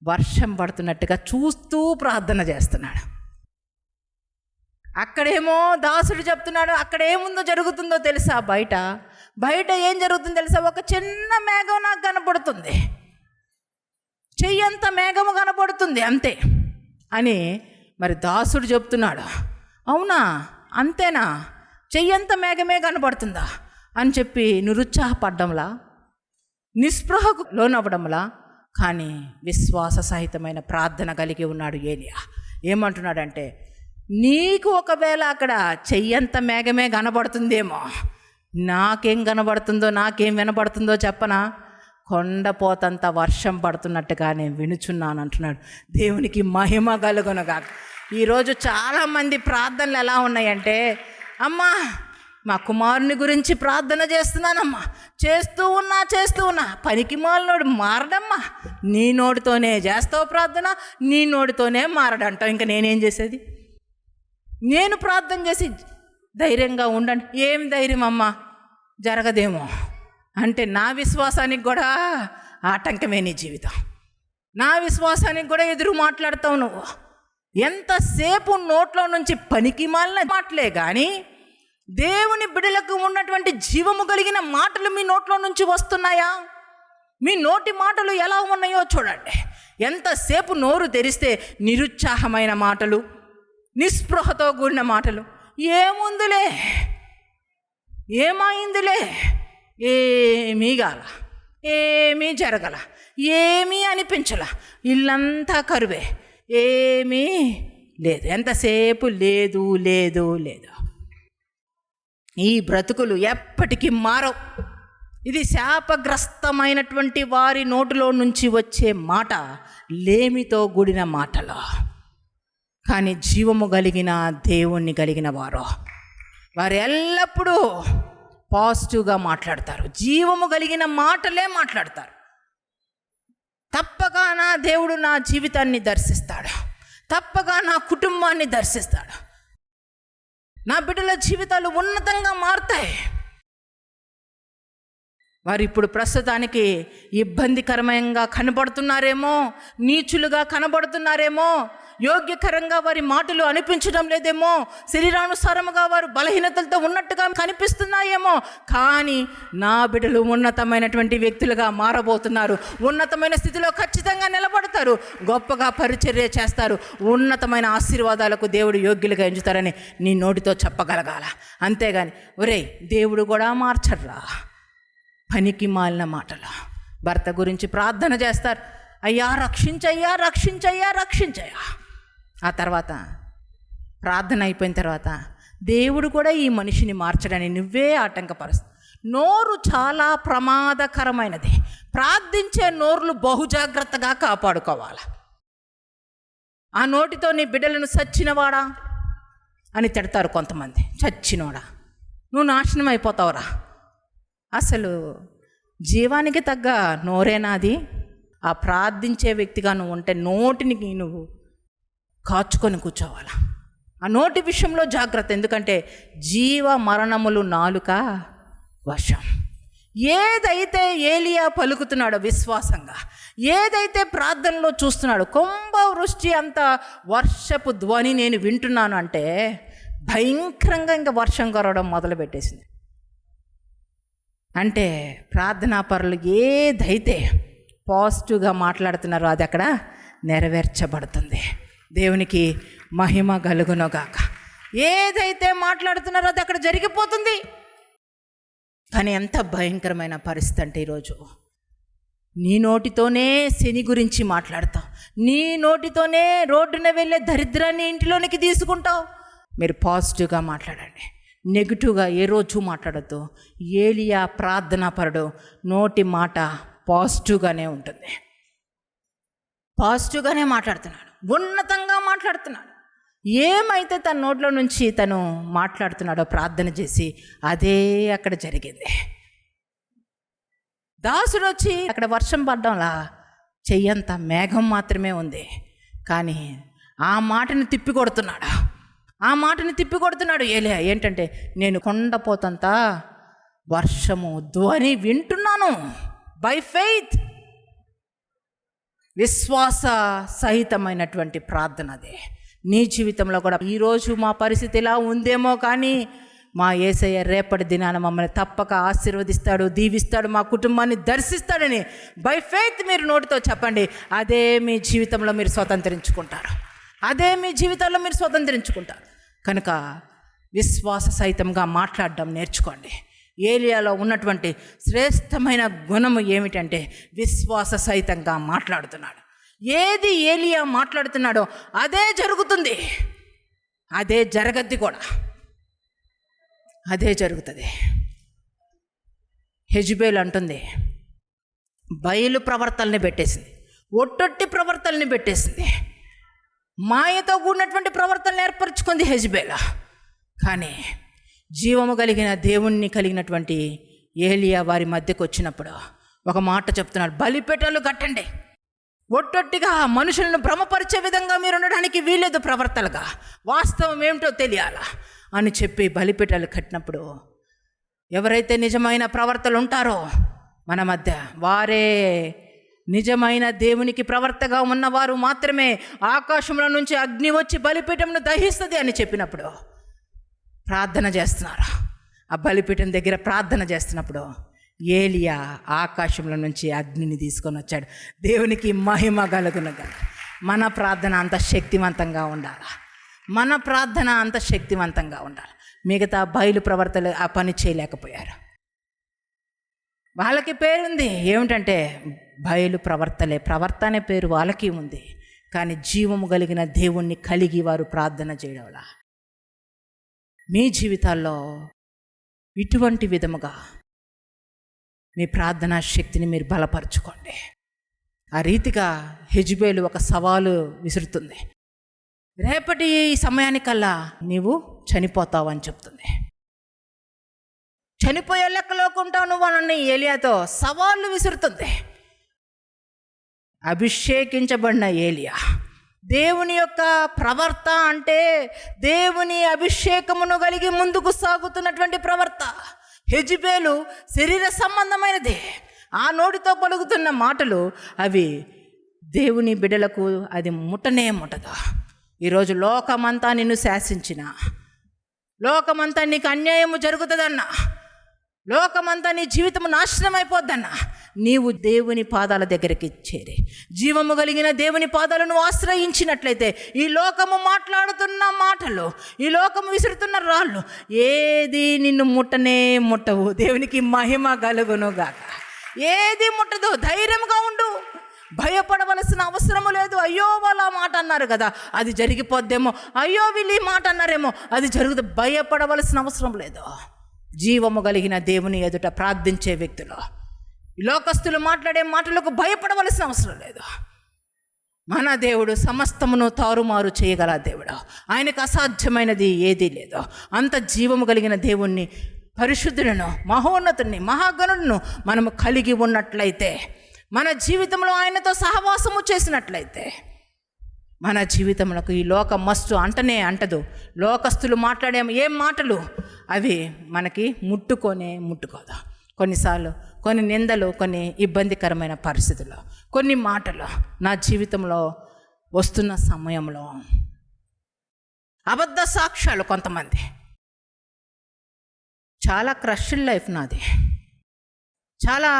వర్షం పడుతున్నట్టుగా చూస్తూ ప్రార్థన చేస్తున్నాడు. అక్కడేమో దాసుడు చెప్తున్నాడు, అక్కడ ఏముందో జరుగుతుందో తెలుసా, బయట ఏం జరుగుతుందో తెలుసా, ఒక చిన్న మేఘం నాకు కనపడుతుంది, చెయ్యంత మేఘము కనపడుతుంది అంతే అని మరి దాసుడు చెప్తున్నాడు, అవునా, అంతేనా, చెయ్యంత మేఘమే కనబడుతుందా అని చెప్పి నిరుత్సాహపడ్డంలా, నిస్పృహకు లోనవ్వడంలా, కానీ విశ్వాస సహితమైన ప్రార్థన కలిగి ఉన్నాడు ఏలియా. ఏమంటున్నాడంటే, నీకు ఒకవేళ అక్కడ చెయ్యంత మేఘమే కనబడుతుందేమో, నాకేం కనబడుతుందో, నాకేం వినబడుతుందో చెప్పనా, కొండపోతంత వర్షం పడుతున్నట్టుగా నేను వినుచున్నాను అంటున్నాడు. దేవునికి మహిమ కలుగునుగాక. ఈరోజు చాలామంది ప్రార్థనలు ఎలా ఉన్నాయంటే, అమ్మా మా కుమారుని గురించి ప్రార్థన చేస్తున్నానమ్మా, చేస్తూ ఉన్నా పనికి మాలినోడు మారడమ్మా, నీ నోటితోనే చేస్తావు ప్రార్థన, నీ నోటితోనే మారడంటావు, ఇంకా నేనేం చేసేది? నేను ప్రార్థన చేసి ధైర్యంగా ఉండండి, ఏం ధైర్యం అమ్మా, జరగదేమో అంటే నా విశ్వాసానికి కూడా ఆటంకమే నీ జీవితం. నా విశ్వాసానికి కూడా ఎదురు మాట్లాడతావు నువ్వు. ఎంతసేపు నోట్లో నుంచి పనికి మాలిన మాటలే కానీ దేవుని బిడ్డలకు ఉన్నటువంటి జీవము కలిగిన మాటలు మీ నోట్లో నుంచి వస్తున్నాయా? మీ నోటి మాటలు ఎలా ఉన్నాయో చూడండి. ఎంతసేపు నోరు తెరిస్తే నిరుత్సాహమైన మాటలు, నిస్పృహతో కూడిన మాటలు. ఏముందిలే, ఏమైందిలే, ఏమీ గాల, ఏమీ జరగల, ఏమీ అనిపించల, ఇల్లంతా కరువే, ఏమీ లేదు, ఎంతసేపు లేదు లేదు లేదు. ఈ బ్రతుకులు ఎప్పటికీ మారవు. ఇది శాపగ్రస్తమైనటువంటి వారి నోటిలో నుంచి వచ్చే మాట లేమితో కూడిన మాటలు. కానీ జీవము కలిగిన దేవుణ్ణి కలిగిన వారు ఎల్లప్పుడూ పాజిటివ్గా మాట్లాడతారు, జీవము కలిగిన మాటలే మాట్లాడతారు. తప్పగా నా దేవుడు నా జీవితాన్ని దర్శిస్తాడు, తప్పగా నా కుటుంబాన్ని దర్శిస్తాడు, నా బిడ్డల జీవితాలు ఉన్నతంగా మారుతాయి. వారు ఇప్పుడు ప్రస్తుతానికి ఇబ్బందికరంగా కనబడుతున్నారేమో, నీచులుగా కనబడుతున్నారేమో, యోగ్యకరంగా వారి మాటలు అనిపించడం లేదేమో, శరీరానుసారముగా వారు బలహీనతలతో ఉన్నట్టుగా కనిపిస్తున్నాయేమో, కానీ నా బిడ్డలు ఉన్నతమైనటువంటి వ్యక్తులుగా మారబోతున్నారు. ఉన్నతమైన స్థితిలో ఖచ్చితంగా నిలబడతారు, గొప్పగా పరిచర్య చేస్తారు, ఉన్నతమైన ఆశీర్వాదాలకు దేవుడు యోగ్యులుగా ఎంచుతారని నీ నోటితో చెప్పగలగాల. అంతేగాని ఒరేయ్ దేవుడు కూడా మార్చర్రా పనికి మాలిన మాటలు. భర్త గురించి ప్రార్థన చేస్తారు, అయ్యా రక్షించయ్యా రక్షించయ్యా రక్షించయ్యా. ఆ తర్వాత ప్రార్థన అయిపోయిన తర్వాత దేవుడు కూడా ఈ మనిషిని మార్చడని నువ్వే ఆటంకపరుస్తావు. నోరు చాలా ప్రమాదకరమైనది. ప్రార్థించే నోరులు బహుజాగ్రత్తగా కాపాడుకోవాలి. ఆ నోటితో నీ బిడ్డలను చచ్చినవాడా అని తిడతారు కొంతమంది. చచ్చినోడా, నువ్వు నాశనం అయిపోతావురా. అసలు జీవానికి తగ్గ నోరేనాది? ఆ ప్రార్థించే వ్యక్తిగా నువ్వు ఉంటే నోటిని నువ్వు కాచుకొని కూర్చోవాలా. ఆ నోటి విషయంలో జాగ్రత్త. ఎందుకంటే జీవ మరణములు నాలుక వశం. ఏదైతే ఏలియా పలుకుతున్నాడో విశ్వాసంగా, ఏదైతే ప్రార్థనలో చూస్తున్నాడో, కుంభవృష్టి అంత వర్షపు ధ్వని నేను వింటున్నాను అంటే భయంకరంగా ఇంకా వర్షం కురవడం మొదలుపెట్టేసింది. అంటే ప్రార్థనాపరులు ఏదైతే పాజిటివ్గా మాట్లాడుతున్నారో అది అక్కడ నెరవేర్చబడుతుంది. దేవునికి మహిమ కలుగునుగాక. ఏదైతే మాట్లాడుతున్నారో అది అక్కడ జరిగిపోతుంది. కానీ ఎంత భయంకరమైన పరిస్థితి అంటే ఈరోజు నీ నోటితోనే శని గురించి మాట్లాడతావు, నీ నోటితోనే రోడ్డున వెళ్ళే దరిద్రాన్ని ఇంటిలోనికి తీసుకుంటావు. మీరు పాజిటివ్గా మాట్లాడండి, నెగిటివ్గా ఏ రోజు మాట్లాడద్దు. ఏలియా ప్రార్థనాపరుడు, నోటి మాట పాజిటివ్గానే ఉంటుంది, పాజిటివ్గానే మాట్లాడుతున్నాడు, ఉన్నతంగా మాట్లాడుతున్నాడు. ఏమైతే తన నోట్లో నుంచి తను మాట్లాడుతున్నాడో ప్రార్థన చేసి అదే అక్కడ జరిగింది. దాసుడు వచ్చి అక్కడ వర్షం పడ్డంలా చెయ్యంత మేఘం మాత్రమే ఉంది, కానీ ఆ మాటని తిప్పికొడుతున్నాడు, ఆ మాటని తిప్పికొడుతున్నాడు ఏలియా. ఏంటంటే నేను కొండపోతంత వర్షము ధ్వని వింటున్నాను. బై ఫెయిత్, విశ్వాస సహితమైనటువంటి ప్రార్థన అదే. నీ జీవితంలో కూడా ఈరోజు మా పరిస్థితి ఇలా ఉందేమో, కానీ మా యేసయ్య రేపటి దినాన మమ్మల్ని తప్పక ఆశీర్వదిస్తాడు, దీవిస్తాడు, మా కుటుంబాన్ని దర్శిస్తాడని బై ఫెయిత్ మీరు నోటితో చెప్పండి. అదే మీ జీవితంలో మీరు స్వతంత్రించుకుంటారు. అదే మీ జీవితాల్లో మీరు స్వతంత్రించుకుంటారు. కనుక విశ్వాస సహితంగా మాట్లాడడం నేర్చుకోండి. ఏలియాలో ఉన్నటువంటి శ్రేష్టమైన గుణము ఏమిటంటే విశ్వాస సహితంగా మాట్లాడుతున్నాడు. ఏది ఏలియా మాట్లాడుతున్నాడో అదే జరుగుతుంది, అదే జరగద్ది కూడా, అదే జరుగుతుంది. యెజబెల్ అంటుంది, బయలు ప్రవర్తనని పెట్టేసింది, ఒట్టొట్టి ప్రవర్తనని పెట్టేసింది, మాయతో కూడినటువంటి ప్రవర్తనలు ఏర్పరచుకుంది యెజబెల్. కానీ జీవము కలిగిన దేవుణ్ణి కలిగినటువంటి ఏలియా వారి మధ్యకు వచ్చినప్పుడు ఒక మాట చెప్తున్నాడు, బలిపీఠాలు కట్టండి. ఒట్టొట్టిగా మనుషులను భ్రమపరిచే విధంగా మీరు ఉండడానికి వీలేదు, ప్రవర్తనగా వాస్తవం ఏమిటో తెలియాలా అని చెప్పి బలిపీఠాలు కట్టినప్పుడు ఎవరైతే నిజమైన ప్రవర్తలు ఉంటారో మన మధ్య, వారే నిజమైన దేవునికి ప్రవర్తగా ఉన్నవారు మాత్రమే ఆకాశంలో నుంచి అగ్ని వచ్చి బలిపీఠంను దహిస్తుంది అని చెప్పినప్పుడు ప్రార్థన చేస్తున్నారు. ఆ బలిపీఠం దగ్గర ప్రార్థన చేస్తున్నప్పుడు ఏలియా ఆకాశంలో నుంచి అగ్నిని తీసుకొని వచ్చాడు. దేవునికి మహిమ కలుగునుగా. మన ప్రార్థన అంత శక్తివంతంగా ఉండాలి, మన ప్రార్థన అంత శక్తివంతంగా ఉండాలి. మిగతా బయలు ప్రవర్తలు ఆ పని చేయలేకపోయారు. వాళ్ళకి పేరుంది ఏమిటంటే బయలు ప్రవర్తలే, ప్రవర్త అనే పేరు వాళ్ళకి ఉంది. కానీ జీవము కలిగిన దేవుణ్ణి కలిగి వారు ప్రార్థన చేయడంలా మీ జీవితాల్లో ఇటువంటి విధముగా మీ ప్రార్థనా శక్తిని మీరు బలపరచుకోండి. ఆ రీతిగా యెజబెల్ ఒక సవాలు విసురుతుంది, రేపటి ఈ సమయానికల్లా నీవు చనిపోతావు అని చెప్తుంది. చనిపోయే లెక్కలోకి ఉంటావు నువ్వు అని ఏలియాతో సవాళ్ళు విసురుతుంది. అభిషేకించబడిన ఏలియా, దేవుని యొక్క ప్రవర్త అంటే దేవుని అభిషేకమును కలిగి ముందుకు సాగుతున్నటువంటి ప్రవర్త. యెజబెలు శరీర సంబంధమైనది, ఆ నోటితో పలుకుతున్న మాటలు అవి దేవుని బిడ్డలకు అది ముట్టనే ముట్టదు. ఈరోజు లోకమంతా నిన్ను శాసించిన, లోకమంతా నీకు అన్యాయము జరుగుతుందన్నా, లోకమంతా నీ జీవితం నాశనం అయిపోద్దన్నా, నీవు దేవుని పాదాల దగ్గరికి చేరి జీవము కలిగిన దేవుని పాదాలను ఆశ్రయించినట్లయితే ఈ లోకము మాట్లాడుతున్న మాటలు, ఈ లోకము విసురుతున్న రాళ్ళు ఏది నిన్ను ముట్టనే ముట్టవు. దేవునికి మహిమ కలుగునుగాక. ఏది ముట్టదు. ధైర్యంగా ఉండు, భయపడవలసిన అవసరము లేదు. అయ్యో వాళ్ళు ఆ మాట అన్నారు కదా, అది జరిగిపోద్దేమో, అయ్యో వీళ్ళు ఈ మాట అన్నారేమో, అది జరుగుతుంది. భయపడవలసిన అవసరం లేదు. జీవము కలిగిన దేవుని ఎదుట ప్రార్థించే వ్యక్తులు లోకస్తులు మాట్లాడే మాటలకు భయపడవలసిన అవసరం లేదు. మన దేవుడు సమస్తమును తారుమారు చేయగల దేవుడు, ఆయనకు అసాధ్యమైనది ఏదీ లేదు. అంత జీవము కలిగిన దేవుణ్ణి, పరిశుద్ధులను, మహోన్నతుని, మహాగణులను మనము కలిగి ఉన్నట్లయితే, మన జీవితంలో ఆయనతో సహవాసము చేసినట్లయితే మన జీవితములకు ఈ లోక మస్తు అంటనే అంటదు. లోకస్తులు మాట్లాడే ఏం మాటలు అవి మనకి ముట్టుకోదు. కొన్నిసార్లు కొన్ని నిందలు, కొన్ని ఇబ్బందికరమైన పరిస్థితులు, కొన్ని మాటలు నా జీవితంలో వస్తున్న సమయంలో అబద్ధ సాక్ష్యాలు, కొంతమంది చాలా క్రష్డ్ లైఫ్ నాది. చాలా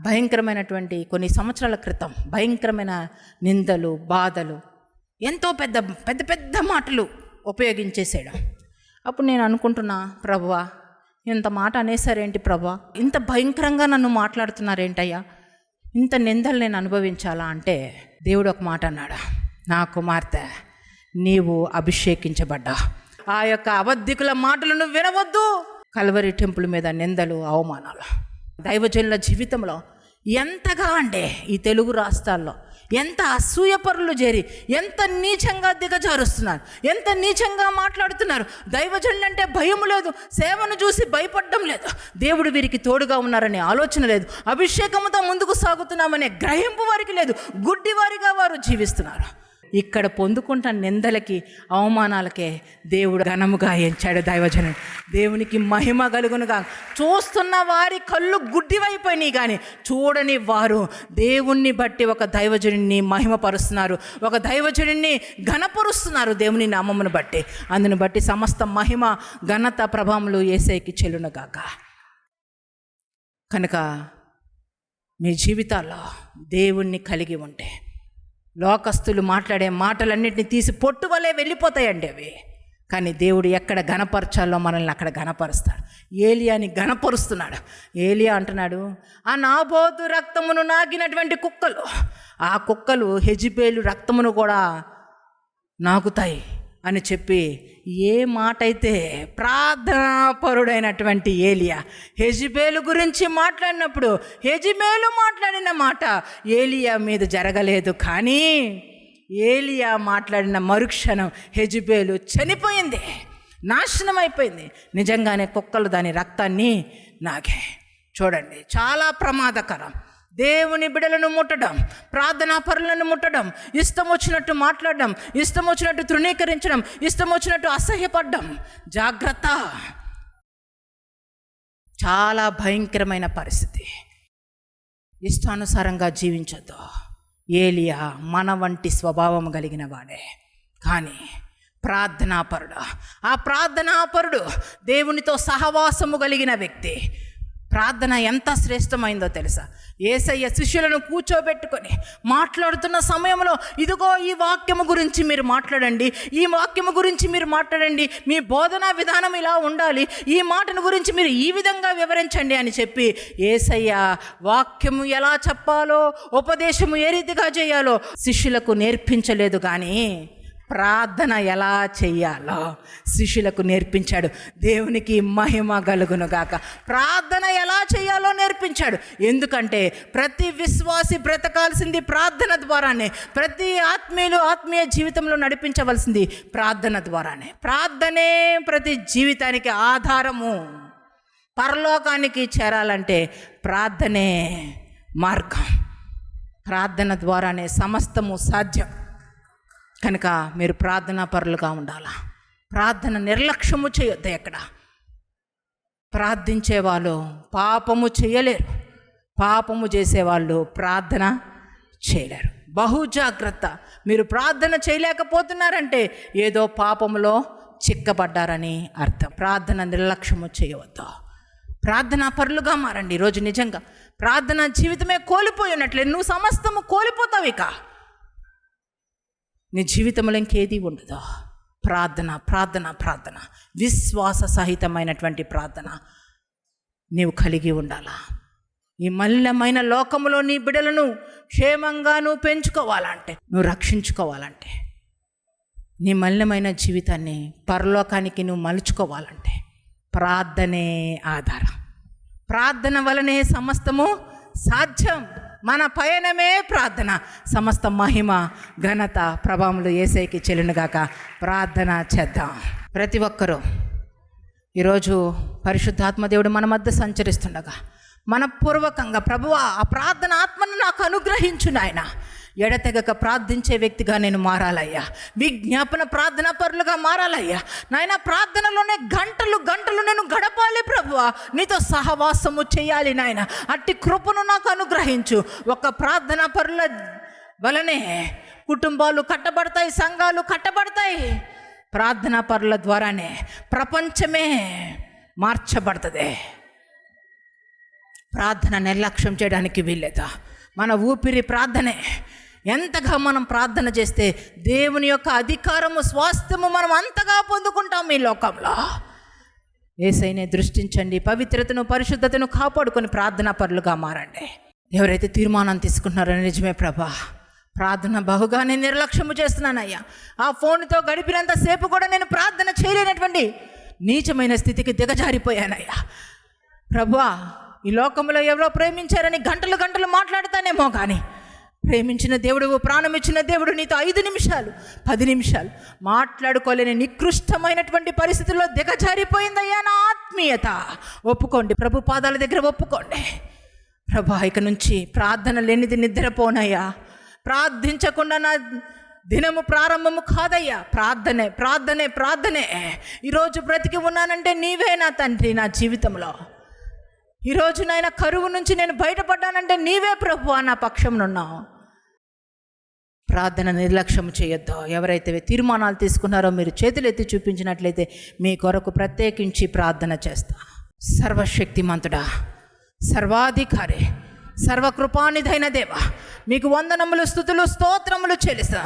భయంకరమైనటువంటి కొన్ని సంవత్సరాల క్రితం భయంకరమైన నిందలు, బాధలు, ఎంతో పెద్ద పెద్ద పెద్ద మాటలు ఉపయోగించేసాడు. అప్పుడు నేను అనుకుంటున్నా, ప్రభువా ఇంత మాట అనేసారేంటి ప్రభువా, ఇంత భయంకరంగా నన్ను మాట్లాడుతున్నారేంటయ్యా, ఇంత నిందలు నేను అనుభవించాలా అంటే దేవుడు ఒక మాట అన్నాడు, నా కుమార్తె నీవు అభిషేకించబడ్డా. ఆ యొక్క అబద్ధికుల మాటలను వినవద్దు. కల్వరి టెంపుల్ మీద నిందలు, అవమానాలు దైవజనుల జీవితంలో ఎంతగా అంటే ఈ తెలుగు రాష్ట్రాల్లో ఎంత అసూయపరులు చేరి ఎంత నీచంగా దిగజారుస్తున్నారు, ఎంత నీచంగా మాట్లాడుతున్నారు. దైవజనులు అంటే భయం లేదు, సేవను చూసి భయపడడం లేదు, దేవుడు వీరికి తోడుగా ఉన్నారనే ఆలోచన లేదు, అభిషేకంతో ముందుకు సాగుతున్నామనే గ్రహింపు వారికి లేదు. గుడ్డివారిగా వారు జీవిస్తున్నారు. ఇక్కడ పొందుకుంటున్న నిందలకి, అవమానాలకే దేవుడు ఘనముగా ఎంచాడు దైవజనుడు. దేవునికి మహిమ కలుగునుగా. చూస్తున్న వారి కళ్ళు గుడ్డివైపోయినాయి, కానీ చూడని వారు దేవుణ్ణి బట్టి ఒక దైవజనుడిని మహిమపరుస్తున్నారు, ఒక దైవజనుడిని ఘనపరుస్తున్నారు దేవుని నామమును బట్టి. అందుని బట్టి సమస్త మహిమ, ఘనత, ప్రభావములు యేసయ్యకి చెల్లునుగాక. కనుక మీ జీవితాల్లో దేవుణ్ణి కలిగి ఉంటే లోకస్తులు మాట్లాడే మాటలన్నింటినీ తీసి పొట్టు వలె వెళ్ళిపోతాయండి అవి. కానీ దేవుడు ఎక్కడ ఘనపరచాలో మనల్ని అక్కడ ఘనపరుస్తాడు. ఏలియాని ఘనపరుస్తున్నాడు. ఏలియా అంటున్నాడు, ఆ నాబోతు రక్తమును నాకినటువంటి కుక్కలు, ఆ కుక్కలు యెజెబెలు రక్తమును కూడా నాకుతాయి అని చెప్పి, ఏ మాట అయితే ప్రార్థనాపరుడైనటువంటి ఏలియా యెజెబెలు గురించి మాట్లాడినప్పుడు యెజెబెలు మాట్లాడిన మాట ఏలియా మీద జరగలేదు. కానీ ఏలియా మాట్లాడిన మరుక్షణం యెజెబెలు చనిపోయింది, నాశనం అయిపోయింది. నిజంగానే కుక్కలు దాని రక్తాన్ని నాకే. చూడండి, చాలా ప్రమాదకరం. దేవుని బిడలను ముట్టడం, ప్రార్థనా పరులను ముట్టడం, ఇష్టం వచ్చినట్టు మాట్లాడడం, ఇష్టం వచ్చినట్టు తృణీకరించడం, ఇష్టం వచ్చినట్టు అసహ్యపడడం. జాగ్రత్త, చాలా భయంకరమైన పరిస్థితి. ఇష్టానుసారంగా జీవించొద్దు. ఏలియా మన వంటి స్వభావం కలిగిన వాడే, కానీ ప్రార్థనాపరుడు. ఆ ప్రార్థనాపరుడు దేవునితో సహవాసము కలిగిన వ్యక్తి. ప్రార్థన ఎంత శ్రేష్టమైందో తెలుసా? యేసయ్య శిష్యులను కూర్చోబెట్టుకొని మాట్లాడుతున్న సమయంలో, ఇదిగో ఈ వాక్యము గురించి మీరు మాట్లాడండి, ఈ వాక్యము గురించి మీరు మాట్లాడండి, మీ బోధనా విధానం ఇలా ఉండాలి, ఈ మాటను గురించి మీరు ఈ విధంగా వివరించండి అని చెప్పి యేసయ్య వాక్యము ఎలా చెప్పాలో, ఉపదేశము ఏ రీతిగా చేయాలో శిష్యులకు నేర్పించలేదు, కానీ ప్రార్థన ఎలా చెయ్యాలో శిష్యులకు నేర్పించాడు. దేవునికి మహిమ కలుగును గాక. ప్రార్థన ఎలా చేయాలో నేర్పించాడు. ఎందుకంటే ప్రతి విశ్వాసి బ్రతకాల్సింది ప్రార్థన ద్వారానే. ప్రతి ఆత్మీయులు ఆత్మీయ జీవితంలో నడిపించవలసింది ప్రార్థన ద్వారానే. ప్రార్థనే ప్రతి జీవితానికి ఆధారము. పరలోకానికి చేరాలంటే ప్రార్థనే మార్గం. ప్రార్థన ద్వారానే సమస్తము సాధ్యం. కనుక మీరు ప్రార్థనా పరులుగా ఉండాలా. ప్రార్థన నిర్లక్ష్యము చేయొద్దు. ఎక్కడ ప్రార్థించేవాళ్ళు పాపము చేయలేరు, పాపము చేసేవాళ్ళు ప్రార్థన చేయలేరు. బహు జాగ్రత్త. మీరు ప్రార్థన చేయలేకపోతున్నారంటే ఏదో పాపములో చిక్కబడ్డారని అర్థం. ప్రార్థన నిర్లక్ష్యము చేయవద్దు. ప్రార్థనా పరులుగా మారండి. ఈరోజు నిజంగా ప్రార్థన జీవితమే కోల్పోయి ఉన్నట్లే. నువ్వు సమస్తము కోల్పోతావు. ఇక నీ జీవితంలో ఇంకేది ఉండదు. ప్రార్థన, ప్రార్థన, ప్రార్థన, విశ్వాస సహితమైనటువంటి ప్రార్థన నీవు కలిగి ఉండాలా. ఈ మలినమైన లోకములో నీ బిడ్డలను క్షేమంగా నువ్వు పెంచుకోవాలంటే, నువ్వు రక్షించుకోవాలంటే, నీ మలినమైన జీవితాన్ని పరలోకానికి నువ్వు మలుచుకోవాలంటే ప్రార్థనే ఆధారం. ప్రార్థన వలనే సమస్తము సాధ్యం. మన పయనమే ప్రార్థన. సమస్త మహిమ ఘనత ప్రభావములు యేసయ్యకి చెల్లునుగాక. ప్రార్థన చేద్దాం. ప్రతి ఒక్కరూ ఈరోజు పరిశుద్ధాత్మదేవుడు మన మధ్య సంచరిస్తుండగా మనపూర్వకంగా, ప్రభువా ఆ ప్రార్థన ఆత్మను నాకు అనుగ్రహించు నాయన. ఎడతెగక ప్రార్థించే వ్యక్తిగా నేను మారాలయ్యా. విజ్ఞాపన ప్రార్థన పరులుగా మారాలయ్యా. నాయన ప్రార్థనలోనే గంటలు గంటలు నేను గడపాలి ప్రభువా. నీతో సహవాసము చేయాలి నాయన. అట్టి కృపను నాకు అనుగ్రహించు. ఒక ప్రార్థన పరుల వలనే కుటుంబాలు కట్టబడతాయి, సంఘాలు కట్టబడతాయి. ప్రార్థన పరుల ద్వారానే ప్రపంచమే మార్చబడుతుంది. ప్రార్థన నిర్లక్ష్యం చేయడానికి వీల్లేదా? మన ఊపిరి ప్రార్థనే. ఎంతగా మనం ప్రార్థన చేస్తే దేవుని యొక్క అధికారము, స్వాస్థ్యము మనం అంతగా పొందుకుంటాం ఈ లోకంలో. యేసయ్యనే దృష్టించండి. పవిత్రతను, పరిశుద్ధతను కాపాడుకొని ప్రార్థనా పరులుగా మారండి. ఎవరైతే తీర్మానం తీసుకుంటున్నారో, నిజమే ప్రభా, ప్రార్థన బహుగానే నిర్లక్ష్యము చేస్తున్నానయ్యా. ఆ ఫోన్తో గడిపినంతసేపు కూడా నేను ప్రార్థన చేయలేనటువంటి నీచమైన స్థితికి దిగజారిపోయానయ్యా. ప్రభువా, ఈ లోకంలో ఎవరో ప్రేమించారని గంటలు గంటలు మాట్లాడతానేమో, కానీ ప్రేమించిన దేవుడు, ప్రాణం ఇచ్చిన దేవుడు నీతో 5 నిమిషాలు 10 నిమిషాలు మాట్లాడుకోలేని నికృష్టమైనటువంటి పరిస్థితుల్లో దిగజారిపోయిందయ్యా నా ఆత్మీయత. ఒప్పుకోండి, ప్రభు పాదాల దగ్గర ఒప్పుకోండి. ప్రభా, ఇక నుంచి ప్రార్థన లేనిది నిద్రపోనయ్యా. ప్రార్థించకుండా నా దినము ప్రారంభము కాదయ్యా. ప్రార్థనే, ప్రార్థనే, ప్రార్థనే. ఈరోజు బ్రతికి ఉన్నానంటే నీవే నా తండ్రి. నా జీవితంలో ఈరోజు నాయన కరువు నుంచి నేను బయటపడ్డానంటే నీవే ప్రభువా నా పక్షంనున్నావు. ప్రార్థన నిర్లక్ష్యం చేయొద్దు. ఎవరైతే తీర్మానాలు తీసుకున్నారో మీరు చేతులు ఎత్తి చూపించినట్లయితే మీ కొరకు ప్రత్యేకించి ప్రార్థన చేస్తా. సర్వశక్తిమంతుడా, సర్వాధికారి, సర్వకృపానిధైన దేవ, మీకు వందనములు, స్తుతులు, స్తోత్రములు చెల్లిస్తా.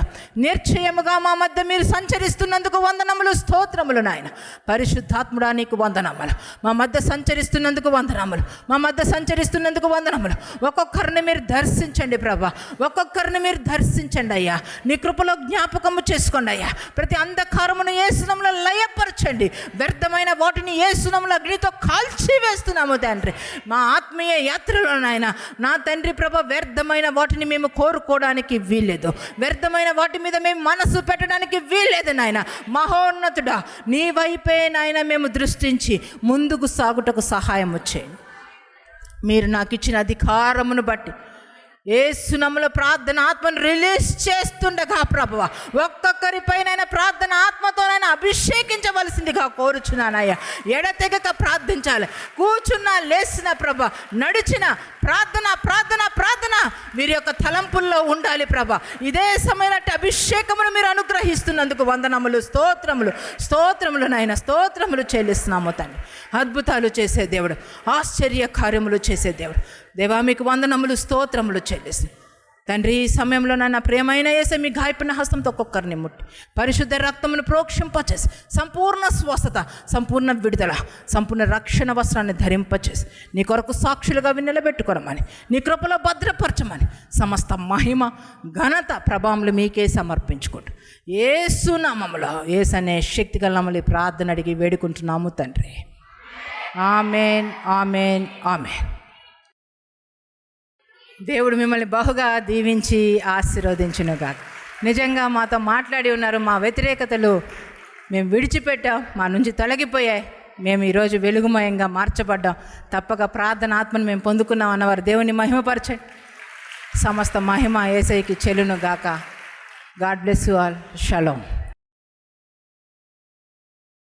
నిర్చయముగా మా మధ్య మీరు సంచరిస్తున్నందుకు వందనములు, స్తోత్రములు నాయన. పరిశుద్ధాత్ముడా నీకు వందనములు. మా మధ్య సంచరిస్తున్నందుకు వందనములు, మా మధ్య సంచరిస్తున్నందుకు వందనములు. ఒక్కొక్కరిని మీరు దర్శించండి ప్రభా, ఒక్కొక్కరిని మీరు దర్శించండి అయ్యా. నీ కృపలో జ్ఞాపకము చేసుకోండి అయ్యా. ప్రతి అంధకారమును యేసునామములో లయపరచండి. వ్యర్థమైన వాటిని యేసునామములో అగ్నితో కాల్చి వేస్తున్నాము తండ్రి. మా ఆత్మీయ యాత్రలో నాయన నా తండ్రి ప్రభా, వ్యర్థమైన వాటిని మేము కోరుకోవడానికి వీల్లేదు, వ్యర్థమైన వాటి మీద మేము మనసు పెట్టడానికి వీల్లేదు నాయన. మహోన్నతుడా, నీ వైపే నాయన మేము దృష్టించి ముందుకు సాగుటకు సహాయం వచ్చేయండి. మీరు నాకు ఇచ్చిన అధికారమును బట్టి యేసునామములో ప్రార్థన ఆత్మను రిలీజ్ చేస్తుండగా ప్రభువా, ఒక్కొక్కరిపైనైనా ప్రార్థన ఆత్మతోనైనా అభిషేకించవలసిందిగా కోరుచున్నానయ్యా. ఎడతెగక ప్రార్థించాలి. కూర్చున్నా, లేచిన ప్రభా, నడిచిన ప్రార్థన ప్రార్థన ప్రార్థన మీరు యొక్క తలంపుల్లో ఉండాలి ప్రభా. ఇదే సమయమైన అభిషేకమును మీరు అనుగ్రహిస్తున్నందుకు వందనములు, స్తోత్రములు, స్తోత్రములు నాయన, స్తోత్రములు చెల్లిస్తున్నాము తండ్రి. అద్భుతాలు చేసే దేవుడు, ఆశ్చర్య కార్యములు చేసే దేవుడు దేవా, మీకు వందనములు, స్తోత్రములు చెల్లిసి తండ్రి. ఈ సమయంలో నాన్న ప్రేమైన యేసే మీ గాయపడిన హస్తంతో ఒక్కొక్కరిని ముట్టి పరిశుద్ధ రక్తమును ప్రోక్షింపచేసి సంపూర్ణ స్వస్థత, సంపూర్ణ విడుదల, సంపూర్ణ రక్షణ వస్త్రాన్ని ధరింపచేసి నీ కొరకు సాక్షులుగా నిలబెట్టుకోరమని, నీ కృపలో భద్రపరచమని సమస్త మహిమ, ఘనత, ప్రభావములు మీకే సమర్పించుకుంటూ యేసు నామములో, యేసు అనే శక్తి గల నామములో ప్రార్థన అడిగి వేడుకుంటున్నాము తండ్రి. ఆమేన్, ఆమేన్, ఆమేన్. దేవుడు మిమ్మల్ని బహుగా దీవించి ఆశీర్వదించునుగాక. నిజంగా మాతో మాట్లాడి ఉన్నారు. మా వ్యతిరేకతలు మేము విడిచిపెట్టాం, మా నుంచి తొలగిపోయాయి. మేము ఈరోజు వెలుగుమయంగా మార్చబడ్డాం. తప్పక ప్రార్థన ఆత్మను మేము పొందుకున్నాం అన్నవారు దేవుని మహిమపరచండి. సమస్త మహిమ యేసయ్యకి చెల్లునుగాక. God bless you all. Shalom.